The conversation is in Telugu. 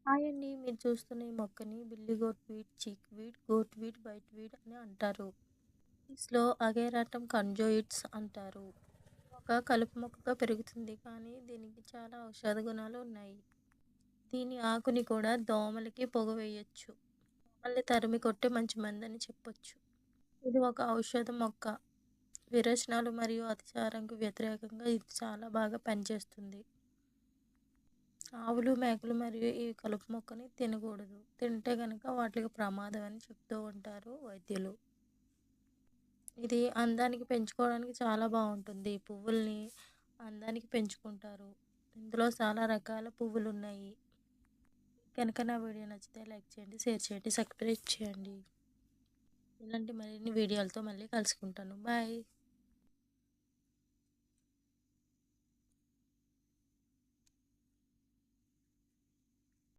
హాయ్ అండి. మీరు చూస్తున్న ఈ మొక్కని billy goat weed, cheek weed, goat weed, white weed అని అంటారు. ఇంగ్లీష్‌లో అగేరాటం కంజోయిడ్స్ అంటారు. ఒక కలుపు మొక్కగా పెరుగుతుంది కానీ దీనికి చాలా ఔషధ గుణాలు ఉన్నాయి. దీని ఆకుని కూడా దోమలకి పొగ వేయొచ్చు. దోమల్ని తరిమి కొట్టే మంచి మందని చెప్పొచ్చు. ఇది ఒక ఔషధ మొక్క. విరేచనాలు మరియు అతిసారంకు వ్యతిరేకంగా ఇది చాలా బాగా పనిచేస్తుంది. ఆవులు, మేకలు మరియు ఈ కలుపు మొక్కని తినకూడదు. తింటే గనక వాటికి ప్రమాదం అని చెప్తూ ఉంటారు వైద్యులు. ఇది అందానికి పెంచుకోవడానికి చాలా బాగుంటుంది. ఈ పువ్వుల్ని అందానికి పెంచుకుంటారు. ఇందులో చాలా రకాల పువ్వులున్నాయి. కనుక నా వీడియో నచ్చితే లైక్ చేయండి, షేర్ చేయండి, సబ్స్క్రైబ్ చేయండి. ఇలాంటి మరిన్ని వీడియోలతో మళ్ళీ కలుసుకుంటాను. బాయ్.